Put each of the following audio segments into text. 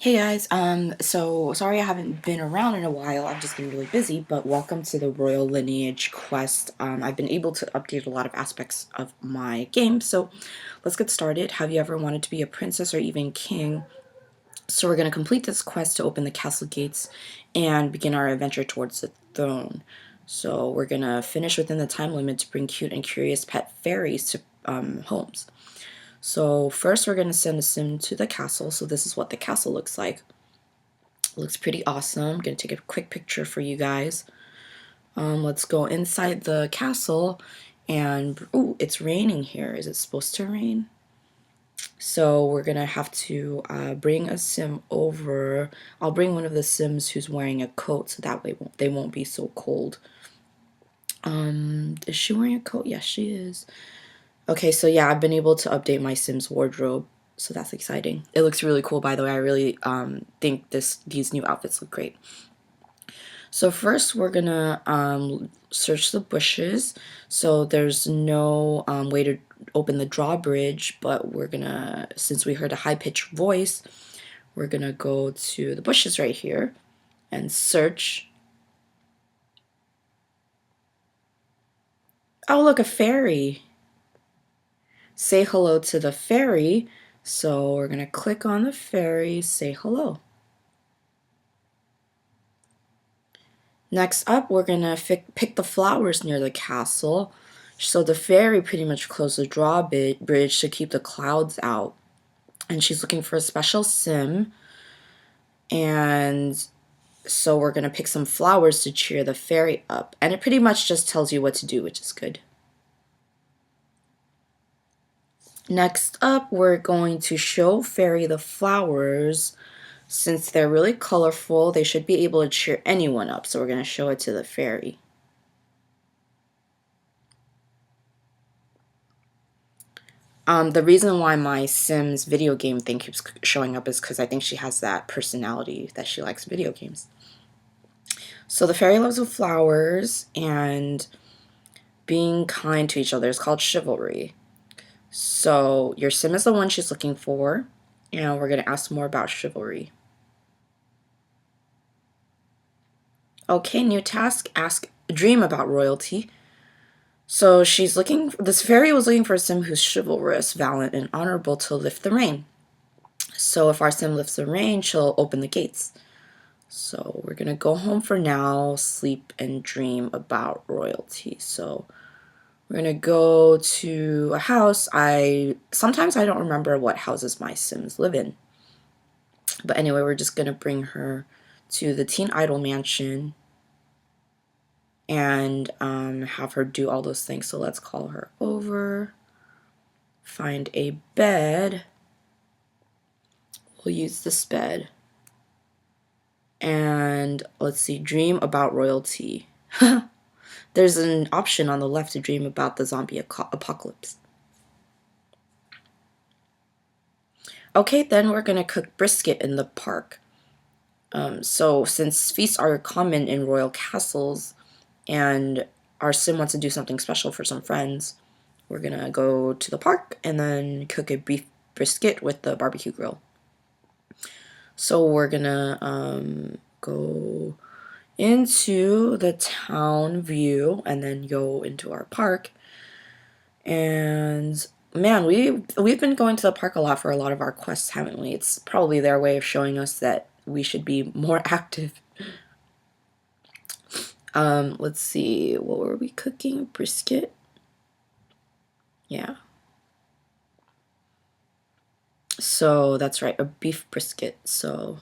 Hey guys, so sorry I haven't been around in a while. I've just been really busy, but welcome to the Royal Lineage quest. I've been able to update a lot of aspects of my game, so let's get started. Have you ever wanted to be a princess or even king? So we're going to complete this quest to open the castle gates and begin our adventure towards the throne. So we're going to finish within the time limit to bring cute and curious pet fairies to homes. So first we're going to send a sim to the castle. So this is what the castle looks like. It looks pretty awesome. I'm going to take a quick picture for you guys. Let's go inside the castle and, ooh, it's raining here. Is it supposed to rain? So we're going to have to bring a sim over. I'll bring one of the sims who's wearing a coat so that way they won't be so cold. Is she wearing a coat? Yes, she is. Okay, so yeah, I've been able to update my Sims wardrobe, so that's exciting. It looks really cool, by the way. I really think these new outfits look great. So first, we're gonna search the bushes. So there's no way to open the drawbridge, but we're gonna, since we heard a high-pitched voice, we're gonna go to the bushes right here and search. Oh, look, a fairy. Say hello to the fairy. So we're going to click on the fairy, say hello. Next up, we're going to pick the flowers near the castle. So the fairy pretty much closed the drawbridge to keep the clouds out. And she's looking for a special sim. And so we're going to pick some flowers to cheer the fairy up. And it pretty much just tells you what to do, which is good. Next up, we're going to show Fairy the flowers. Since they're really colorful, they should be able to cheer anyone up. So we're going to show it to the fairy. The reason why my Sims video game thing keeps showing up is because I think she has that personality that she likes video games. So the fairy loves the flowers, and being kind to each other is called chivalry. So your Sim is the one she's looking for, and we're going to ask more about chivalry. Okay, new task, dream about royalty. So this fairy was looking for a sim who's chivalrous, valiant, and honorable to lift the reign. So if our sim lifts the reign, she'll open the gates. So we're gonna go home for now, sleep, and dream about royalty. So we're gonna go to a house. Sometimes I don't remember what houses my sims live in. But anyway, we're just gonna bring her to the Teen Idol mansion and have her do all those things. So let's call her over, find a bed. We'll use this bed. And let's see, dream about royalty. There's an option on the left to dream about the zombie apocalypse. Okay, then we're gonna cook brisket in the park. So since feasts are common in royal castles, and our sim wants to do something special for some friends, we're gonna go to the park and then cook a beef brisket with the barbecue grill. So we're gonna go into the town view and then go into our park. And man, we've been going to the park a lot for a lot of our quests, haven't we? It's probably their way of showing us that we should be more active. Let's see, what were we cooking? Brisket? Yeah. So that's right, a beef brisket. So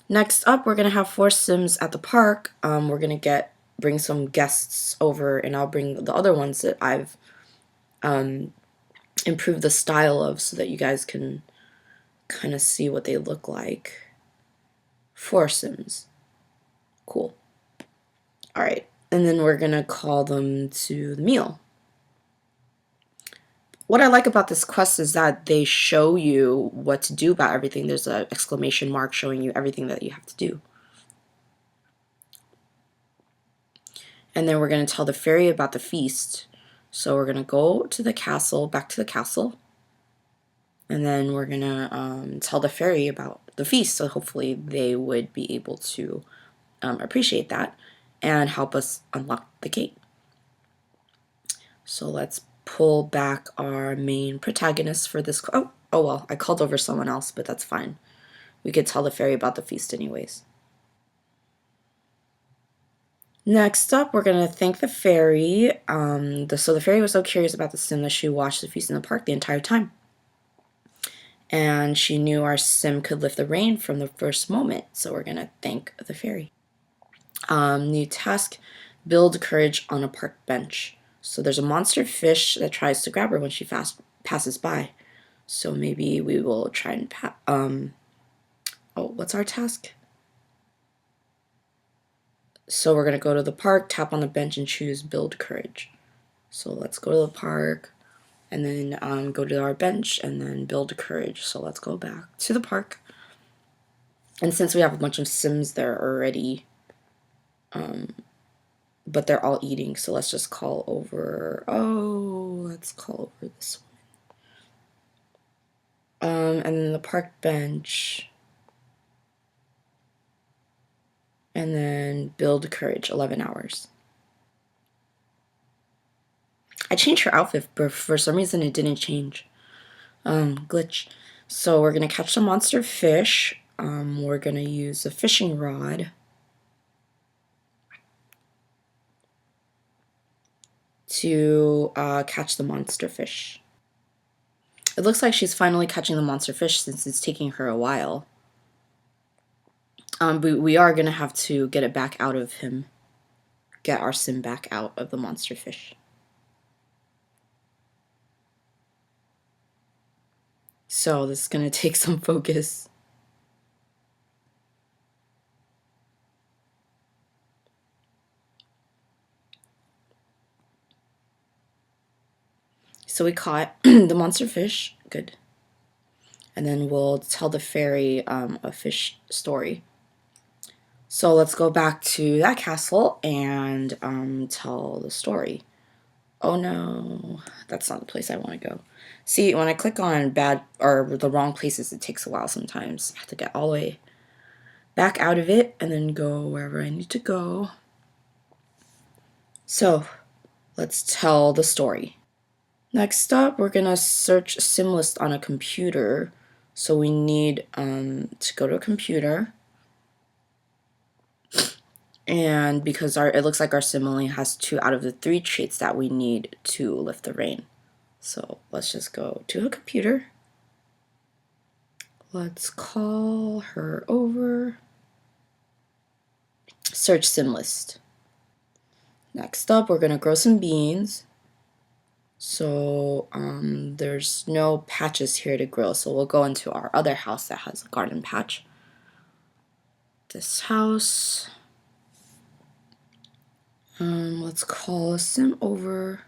next up, we're gonna have 4 sims at the park. We're gonna bring some guests over, and I'll bring the other ones that I've improved the style of so that you guys can kind of see what they look like. 4 sims. Cool. All right, and then we're gonna call them to the meal. What I like about this quest is that they show you what to do about everything. There's an exclamation mark showing you everything that you have to do. And then we're going to tell the fairy about the feast. So we're going to go to the castle, back to the castle. And then we're gonna tell the fairy about the feast, so hopefully they would be able to appreciate that and help us unlock the gate. So let's pull back our main protagonist for this. Oh well, I called over someone else, but that's fine. We could tell the fairy about the feast anyways. Next up, we're going to thank the fairy. So the fairy was so curious about the sim that she watched the feast in the park the entire time. And she knew our sim could lift the rain from the first moment. So we're going to thank the fairy. New task, build courage on a park bench. So there's a monster fish that tries to grab her when she passes by. So maybe we will try and what's our task? So we're going to go to the park, tap on the bench, and choose build courage. So let's go to the park, and then go to our bench, and then build courage. So let's go back to the park. And since we have a bunch of sims there already, but they're all eating, so let's just call over, let's call over this one. And then the park bench, and then build courage, 11 hours. I changed her outfit, but for some reason it didn't change. Glitch. So we're gonna catch the monster fish. We're gonna use a fishing rod to catch the monster fish. It looks like she's finally catching the monster fish since it's taking her a while. But we are gonna have to get it back out of him. Get our sim back out of the monster fish. So this is gonna take some focus. So we caught the monster fish. Good. And then we'll tell the fairy a fish story. So let's go back to that castle and tell the story. Oh no, that's not the place I want to go. See, when I click on bad or the wrong places, it takes a while sometimes. I have to get all the way back out of it and then go wherever I need to go. So let's tell the story. Next up, we're gonna search SimList on a computer. So we need to go to a computer. And because it looks like our sim only has 2 out of the 3 traits that we need to lift the rain. So let's just go to a computer. Let's call her over. Search sim list. Next up, we're gonna grow some beans. So there's no patches here to grow. So we'll go into our other house that has a garden patch. This house. Let's call a sim over.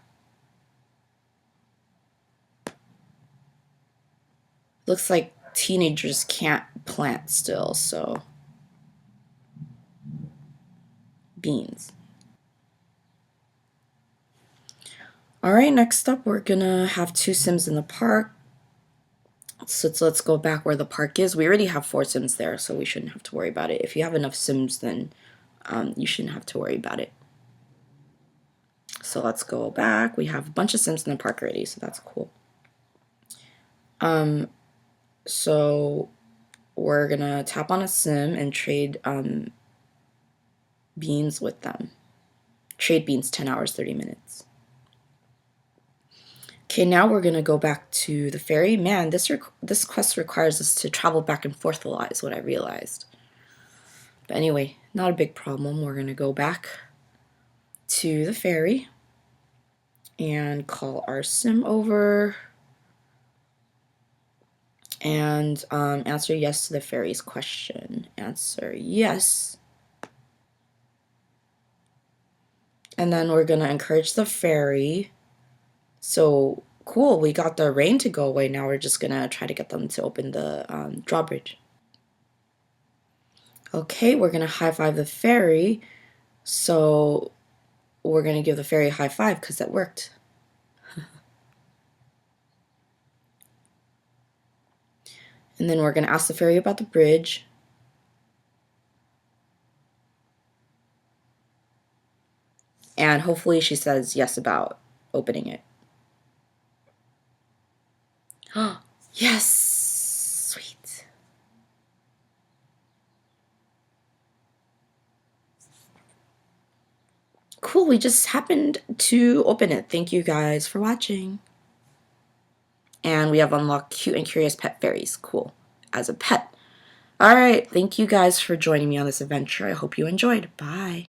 Looks like teenagers can't plant still, so beans. Alright, next up we're gonna have 2 sims in the park. So let's go back where the park is. We already have 4 sims there, so we shouldn't have to worry about it. If you have enough sims, then you shouldn't have to worry about it. So let's go back. We have a bunch of sims in the park already, so that's cool. So we're gonna tap on a sim and trade beans with them. Trade beans 10 hours, 30 minutes. Okay, now we're gonna go back to the ferry. Man, this quest requires us to travel back and forth a lot, is what I realized. But anyway, not a big problem. We're gonna go back to the ferry and call our sim over and answer yes to the fairy's question. Answer yes. And then we're gonna encourage the fairy. So cool, we got the rain to go away. Now we're just gonna try to get them to open the drawbridge. Okay, we're gonna high five the fairy. So we're gonna give the fairy a high five because that worked. And then we're going to ask the fairy about the bridge. And hopefully she says yes about opening it. Yes! Sweet. Cool, we just happened to open it. Thank you guys for watching. And we have unlocked cute and curious pet fairies. Cool. As a pet. Alright, thank you guys for joining me on this adventure. I hope you enjoyed. Bye.